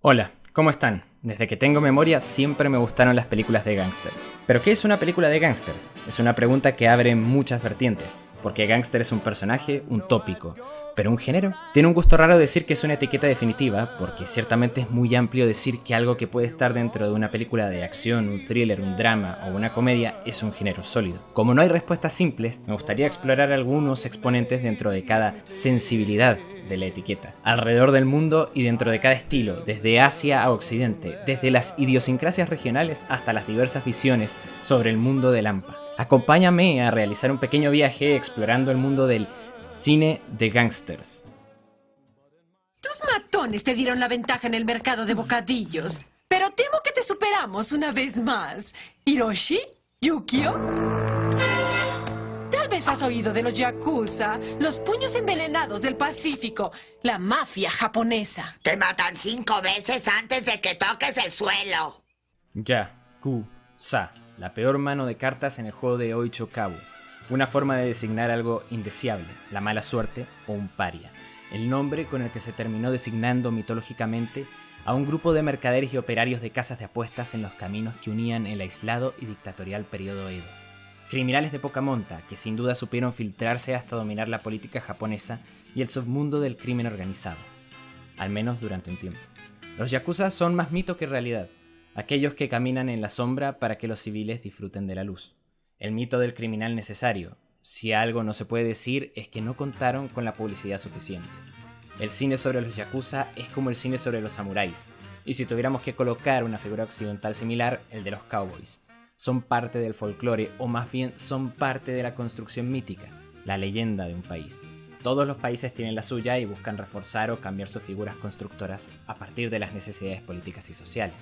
Hola, ¿cómo están? Desde que tengo memoria siempre me gustaron las películas de gángsters. ¿Pero qué es una película de gángsters? Es una pregunta que abre muchas vertientes, porque gángster es un personaje, un tópico. ¿Pero un género? Tiene un gusto raro decir que es una etiqueta definitiva, porque ciertamente es muy amplio decir que algo que puede estar dentro de una película de acción, un thriller, un drama o una comedia es un género sólido. Como no hay respuestas simples, me gustaría explorar algunos exponentes dentro de cada sensibilidad de la etiqueta, alrededor del mundo y dentro de cada estilo, desde Asia a Occidente, desde las idiosincrasias regionales hasta las diversas visiones sobre el mundo del hampa. Acompáñame a realizar un pequeño viaje explorando el mundo del cine de gángsters. Tus matones te dieron la ventaja en el mercado de bocadillos, pero temo que te superamos una vez más. ¿Hiroshi? ¿Yukio? Tal vez has oído de los Yakuza, los puños envenenados del Pacífico, la mafia japonesa. Te matan 5 veces antes de que toques el suelo. Yakuza, la peor mano de cartas en el juego de Oichokabu. Una forma de designar algo indeseable, la mala suerte o un paria. El nombre con el que se terminó designando mitológicamente a un grupo de mercaderes y operarios de casas de apuestas en los caminos que unían el aislado y dictatorial periodo Edo. Criminales de poca monta que sin duda supieron filtrarse hasta dominar la política japonesa y el submundo del crimen organizado. Al menos durante un tiempo. Los yakuza son más mito que realidad. Aquellos que caminan en la sombra para que los civiles disfruten de la luz. El mito del criminal necesario. Si algo no se puede decir es que no contaron con la publicidad suficiente. El cine sobre los yakuza es como el cine sobre los samuráis. Y si tuviéramos que colocar una figura occidental similar, el de los cowboys. Son parte del folclore, o más bien son parte de la construcción mítica, la leyenda de un país. Todos los países tienen la suya y buscan reforzar o cambiar sus figuras constructoras a partir de las necesidades políticas y sociales.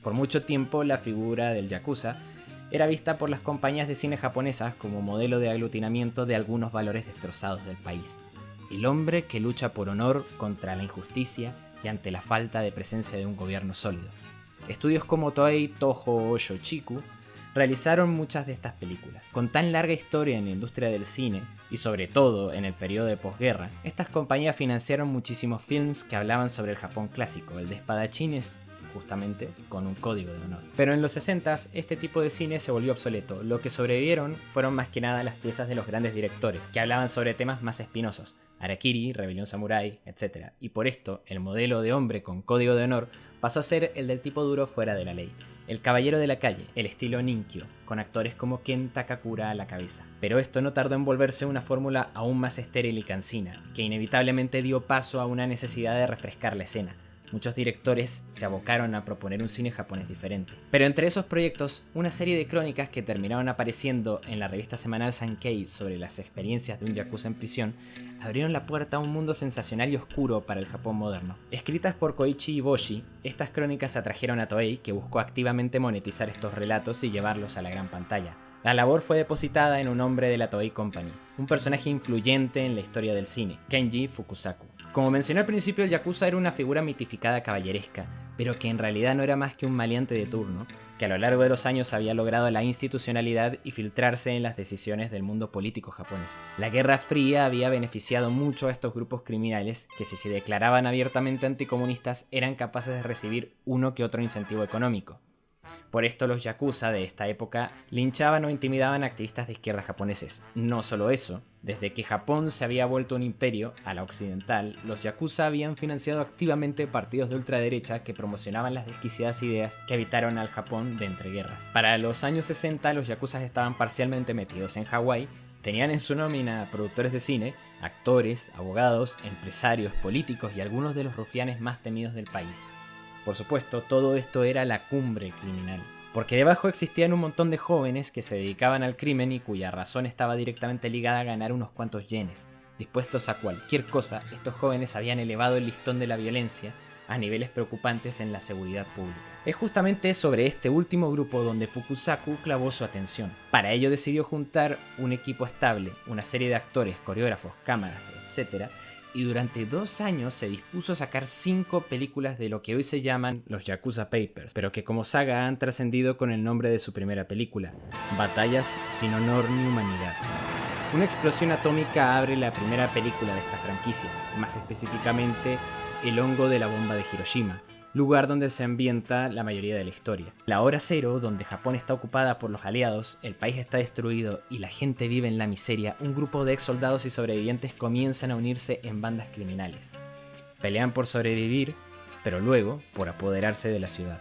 Por mucho tiempo la figura del yakuza era vista por las compañías de cine japonesas como modelo de aglutinamiento de algunos valores destrozados del país. El hombre que lucha por honor contra la injusticia y ante la falta de presencia de un gobierno sólido. Estudios como Toei, Toho o Shochiku realizaron muchas de estas películas. Con tan larga historia en la industria del cine, y sobre todo en el periodo de posguerra, estas compañías financiaron muchísimos films que hablaban sobre el Japón clásico, el de espadachines, justamente con un código de honor. Pero en los 60s este tipo de cine se volvió obsoleto. Lo que sobrevivieron fueron más que nada las piezas de los grandes directores, que hablaban sobre temas más espinosos, Harakiri, Rebelión Samurái, etc. Y por esto, el modelo de hombre con código de honor pasó a ser el del tipo duro fuera de la ley. El caballero de la calle, el estilo Ninkyo, con actores como Ken Takakura a la cabeza. Pero esto no tardó en volverse una fórmula aún más estéril y cansina, que inevitablemente dio paso a una necesidad de refrescar la escena. Muchos directores se abocaron a proponer un cine japonés diferente. Pero entre esos proyectos, una serie de crónicas que terminaron apareciendo en la revista semanal Sankei sobre las experiencias de un yakuza en prisión, abrieron la puerta a un mundo sensacional y oscuro para el Japón moderno. Escritas por Koichi Iboshi, estas crónicas atrajeron a Toei, que buscó activamente monetizar estos relatos y llevarlos a la gran pantalla. La labor fue depositada en un hombre de la Toei Company, un personaje influyente en la historia del cine, Kenji Fukusaku. Como mencioné al principio, el yakuza era una figura mitificada caballeresca, pero que en realidad no era más que un maleante de turno, que a lo largo de los años había logrado la institucionalidad y filtrarse en las decisiones del mundo político japonés. La Guerra Fría había beneficiado mucho a estos grupos criminales que, si se declaraban abiertamente anticomunistas, eran capaces de recibir uno que otro incentivo económico. Por esto los yakuza de esta época linchaban o intimidaban a activistas de izquierda japoneses. No solo eso, desde que Japón se había vuelto un imperio, a la occidental, los yakuza habían financiado activamente partidos de ultraderecha que promocionaban las desquiciadas ideas que habitaron al Japón de entreguerras. Para los años 60 los yakuza estaban parcialmente metidos en Hawái, tenían en su nómina a productores de cine, actores, abogados, empresarios, políticos y algunos de los rufianes más temidos del país. Por supuesto, todo esto era la cumbre criminal, porque debajo existían un montón de jóvenes que se dedicaban al crimen y cuya razón estaba directamente ligada a ganar unos cuantos yenes. Dispuestos a cualquier cosa, estos jóvenes habían elevado el listón de la violencia a niveles preocupantes en la seguridad pública. Es justamente sobre este último grupo donde Fukusaku clavó su atención. Para ello decidió juntar un equipo estable, una serie de actores, coreógrafos, cámaras, etc., y durante 2 años se dispuso a sacar 5 películas de lo que hoy se llaman los Yakuza Papers, pero que como saga han trascendido con el nombre de su primera película, Batallas sin honor ni humanidad. Una explosión atómica abre la primera película de esta franquicia, más específicamente El hongo de la bomba de Hiroshima, lugar donde se ambienta la mayoría de la historia. La hora cero, donde Japón está ocupada por los aliados, el país está destruido y la gente vive en la miseria, un grupo de ex soldados y sobrevivientes comienzan a unirse en bandas criminales. Pelean por sobrevivir, pero luego por apoderarse de la ciudad.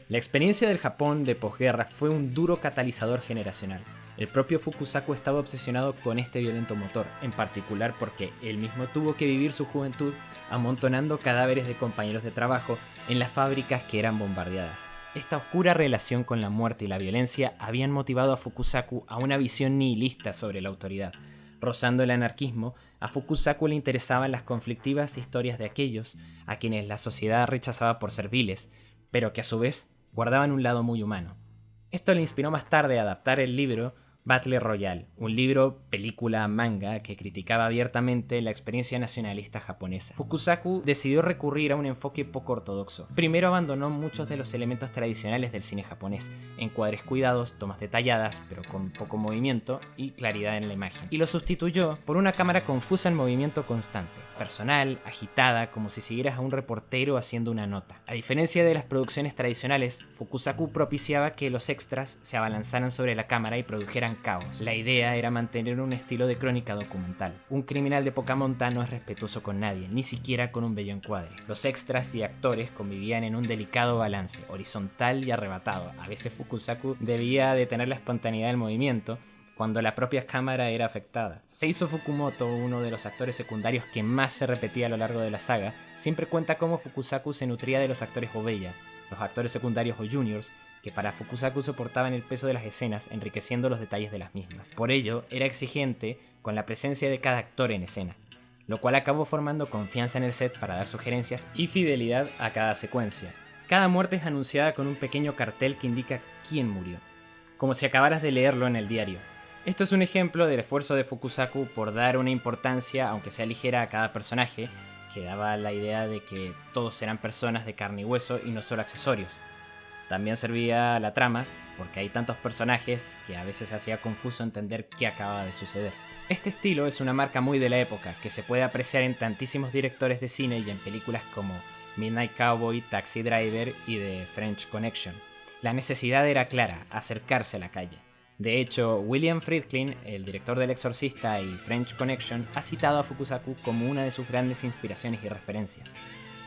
La experiencia del Japón de posguerra fue un duro catalizador generacional. El propio Fukusaku estaba obsesionado con este violento motor, en particular porque él mismo tuvo que vivir su juventud amontonando cadáveres de compañeros de trabajo en las fábricas que eran bombardeadas. Esta oscura relación con la muerte y la violencia habían motivado a Fukusaku a una visión nihilista sobre la autoridad. Rozando el anarquismo, a Fukusaku le interesaban las conflictivas historias de aquellos a quienes la sociedad rechazaba por ser viles, pero que a su vez guardaban un lado muy humano. Esto le inspiró más tarde a adaptar el libro Battle Royale, un libro, película, manga que criticaba abiertamente la experiencia nacionalista japonesa. Fukusaku decidió recurrir a un enfoque poco ortodoxo. Primero abandonó muchos de los elementos tradicionales del cine japonés, encuadres cuidados, tomas detalladas, pero con poco movimiento y claridad en la imagen, y lo sustituyó por una cámara confusa en movimiento constante, personal, agitada, como si siguieras a un reportero haciendo una nota. A diferencia de las producciones tradicionales, Fukusaku propiciaba que los extras se abalanzaran sobre la cámara y produjeran caos. La idea era mantener un estilo de crónica documental. Un criminal de poca monta no es respetuoso con nadie, ni siquiera con un bello encuadre. Los extras y actores convivían en un delicado balance, horizontal y arrebatado. A veces Fukusaku debía detener la espontaneidad del movimiento cuando la propia cámara era afectada. Seizo Fukumoto, uno de los actores secundarios que más se repetía a lo largo de la saga, siempre cuenta cómo Fukusaku se nutría de los actores Obeya, los actores secundarios o juniors, que para Fukusaku soportaban el peso de las escenas, enriqueciendo los detalles de las mismas. Por ello, era exigente con la presencia de cada actor en escena, lo cual acabó formando confianza en el set para dar sugerencias y fidelidad a cada secuencia. Cada muerte es anunciada con un pequeño cartel que indica quién murió, como si acabaras de leerlo en el diario. Esto es un ejemplo del esfuerzo de Fukusaku por dar una importancia, aunque sea ligera, a cada personaje, que daba la idea de que todos eran personas de carne y hueso y no solo accesorios. También servía a la trama, porque hay tantos personajes que a veces hacía confuso entender qué acababa de suceder. Este estilo es una marca muy de la época, que se puede apreciar en tantísimos directores de cine y en películas como Midnight Cowboy, Taxi Driver y The French Connection. La necesidad era clara, acercarse a la calle. De hecho, William Friedkin, el director del Exorcista y French Connection, ha citado a Fukusaku como una de sus grandes inspiraciones y referencias.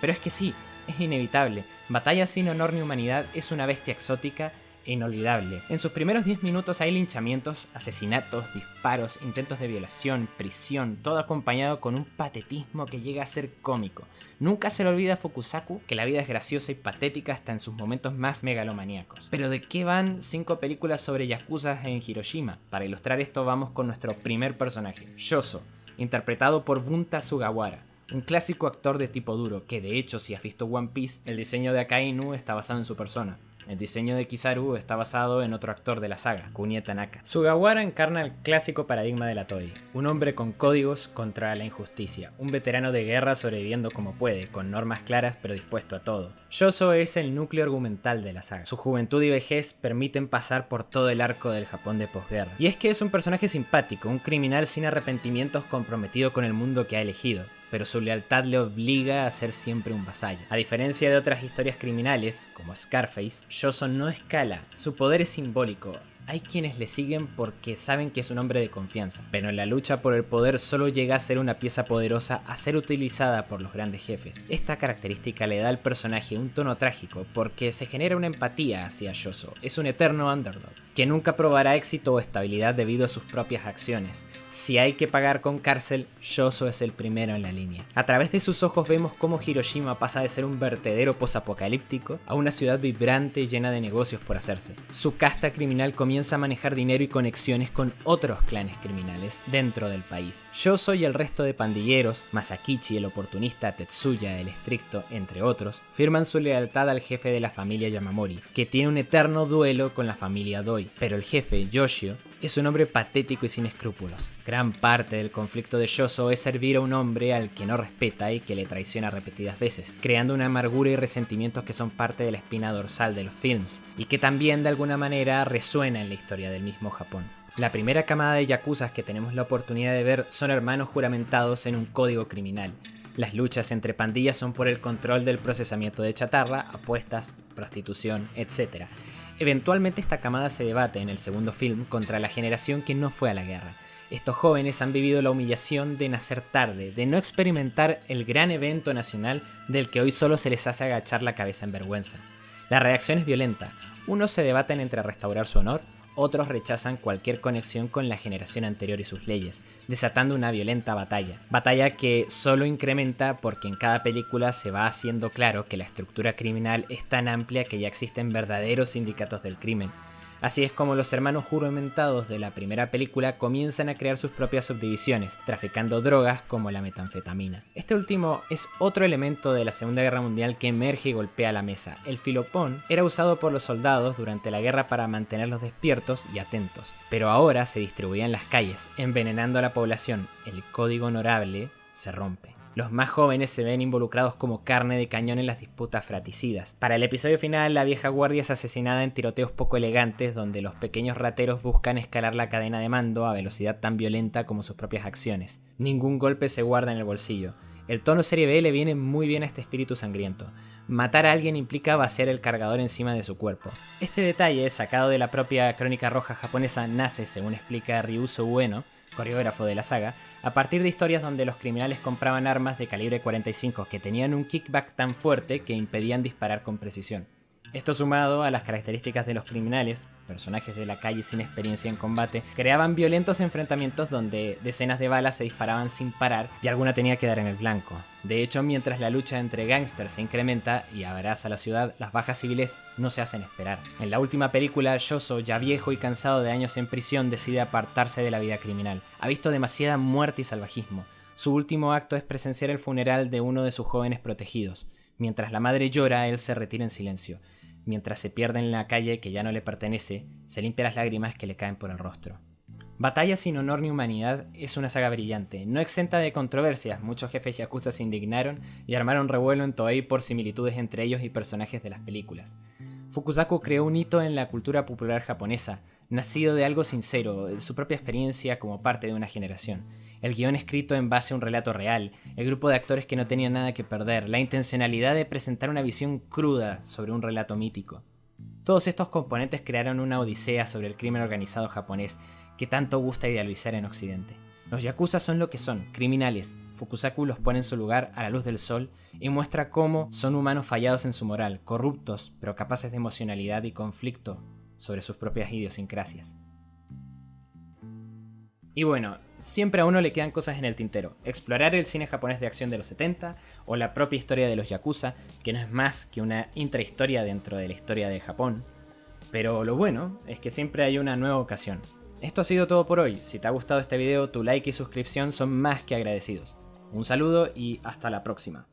Pero es que sí, es inevitable. Batalla sin honor ni humanidad es una bestia exótica e inolvidable. En sus primeros 10 minutos hay linchamientos, asesinatos, disparos, intentos de violación, prisión, todo acompañado con un patetismo que llega a ser cómico. Nunca se le olvida a Fukusaku que la vida es graciosa y patética hasta en sus momentos más megalomaníacos. Pero ¿de qué van 5 películas sobre yakuzas en Hiroshima? Para ilustrar esto vamos con nuestro primer personaje, Yoso, interpretado por Bunta Sugawara, un clásico actor de tipo duro, que de hecho si has visto One Piece, el diseño de Akainu está basado en su persona. El diseño de Kizaru está basado en otro actor de la saga, Kunio Tanaka. Sugawara encarna el clásico paradigma de la Toei, un hombre con códigos contra la injusticia, un veterano de guerra sobreviviendo como puede, con normas claras pero dispuesto a todo. Yoso es el núcleo argumental de la saga. Su juventud y vejez permiten pasar por todo el arco del Japón de posguerra. Y es que es un personaje simpático, un criminal sin arrepentimientos comprometido con el mundo que ha elegido, pero su lealtad le obliga a ser siempre un vasallo. A diferencia de otras historias criminales, como Scarface, Yoso no escala, su poder es simbólico. Hay quienes le siguen porque saben que es un hombre de confianza, pero en la lucha por el poder solo llega a ser una pieza poderosa a ser utilizada por los grandes jefes. Esta característica le da al personaje un tono trágico porque se genera una empatía hacia Yoso. Es un eterno underdog, que nunca probará éxito o estabilidad debido a sus propias acciones. Si hay que pagar con cárcel, Yoso es el primero en la línea. A través de sus ojos vemos cómo Hiroshima pasa de ser un vertedero posapocalíptico a una ciudad vibrante y llena de negocios por hacerse. Su casta criminal comienza a manejar dinero y conexiones con otros clanes criminales dentro del país. Yoso y el resto de pandilleros, Masakichi el oportunista, Tetsuya el estricto, entre otros, firman su lealtad al jefe de la familia Yamamori, que tiene un eterno duelo con la familia Doi. Pero el jefe, Yoshio, es un hombre patético y sin escrúpulos. Gran parte del conflicto de Yoso es servir a un hombre al que no respeta y que le traiciona repetidas veces, creando una amargura y resentimientos que son parte de la espina dorsal de los films, y que también de alguna manera resuena en la historia del mismo Japón. La primera camada de yakuzas que tenemos la oportunidad de ver son hermanos juramentados en un código criminal. Las luchas entre pandillas son por el control del procesamiento de chatarra, apuestas, prostitución, etc. Eventualmente esta camada se debate en el segundo film contra la generación que no fue a la guerra. Estos jóvenes han vivido la humillación de nacer tarde, de no experimentar el gran evento nacional del que hoy solo se les hace agachar la cabeza en vergüenza. La reacción es violenta. Unos se debaten entre restaurar su honor, otros rechazan cualquier conexión con la generación anterior y sus leyes, desatando una violenta batalla. Batalla que solo incrementa porque en cada película se va haciendo claro que la estructura criminal es tan amplia que ya existen verdaderos sindicatos del crimen. Así es como los hermanos juramentados de la primera película comienzan a crear sus propias subdivisiones, traficando drogas como la metanfetamina. Este último es otro elemento de la Segunda Guerra Mundial que emerge y golpea la mesa. El filopón era usado por los soldados durante la guerra para mantenerlos despiertos y atentos, pero ahora se distribuía en las calles, envenenando a la población. El código honorable se rompe. Los más jóvenes se ven involucrados como carne de cañón en las disputas fratricidas. Para el episodio final, la vieja guardia es asesinada en tiroteos poco elegantes donde los pequeños rateros buscan escalar la cadena de mando a velocidad tan violenta como sus propias acciones. Ningún golpe se guarda en el bolsillo. El tono serie B le viene muy bien a este espíritu sangriento. Matar a alguien implica vaciar el cargador encima de su cuerpo. Este detalle, sacado de la propia crónica roja japonesa, nace, según explica Ryuzo Ueno, coreógrafo de la saga, a partir de historias donde los criminales compraban armas de calibre 45 que tenían un kickback tan fuerte que impedían disparar con precisión. Esto sumado a las características de los criminales, personajes de la calle sin experiencia en combate, creaban violentos enfrentamientos donde decenas de balas se disparaban sin parar y alguna tenía que dar en el blanco. De hecho, mientras la lucha entre gángsters se incrementa y abraza la ciudad, las bajas civiles no se hacen esperar. En la última película, Yoso, ya viejo y cansado de años en prisión, decide apartarse de la vida criminal. Ha visto demasiada muerte y salvajismo. Su último acto es presenciar el funeral de uno de sus jóvenes protegidos. Mientras la madre llora, él se retira en silencio. Mientras se pierde en la calle que ya no le pertenece, se limpia las lágrimas que le caen por el rostro. Batalla sin honor ni humanidad es una saga brillante, no exenta de controversias. Muchos jefes yakuza se indignaron y armaron revuelo en Toei por similitudes entre ellos y personajes de las películas. Fukusaku creó un hito en la cultura popular japonesa, nacido de algo sincero, de su propia experiencia como parte de una generación. El guión escrito en base a un relato real, el grupo de actores que no tenían nada que perder, la intencionalidad de presentar una visión cruda sobre un relato mítico. Todos estos componentes crearon una odisea sobre el crimen organizado japonés que tanto gusta idealizar en Occidente. Los yakuza son lo que son, criminales. Fukusaku los pone en su lugar a la luz del sol y muestra cómo son humanos fallados en su moral, corruptos, pero capaces de emocionalidad y conflicto sobre sus propias idiosincrasias. Y bueno, siempre a uno le quedan cosas en el tintero. Explorar el cine japonés de acción de los 70 o la propia historia de los yakuza, que no es más que una intrahistoria dentro de la historia de Japón. Pero lo bueno es que siempre hay una nueva ocasión. Esto ha sido todo por hoy. Si te ha gustado este video, tu like y suscripción son más que agradecidos. Un saludo y hasta la próxima.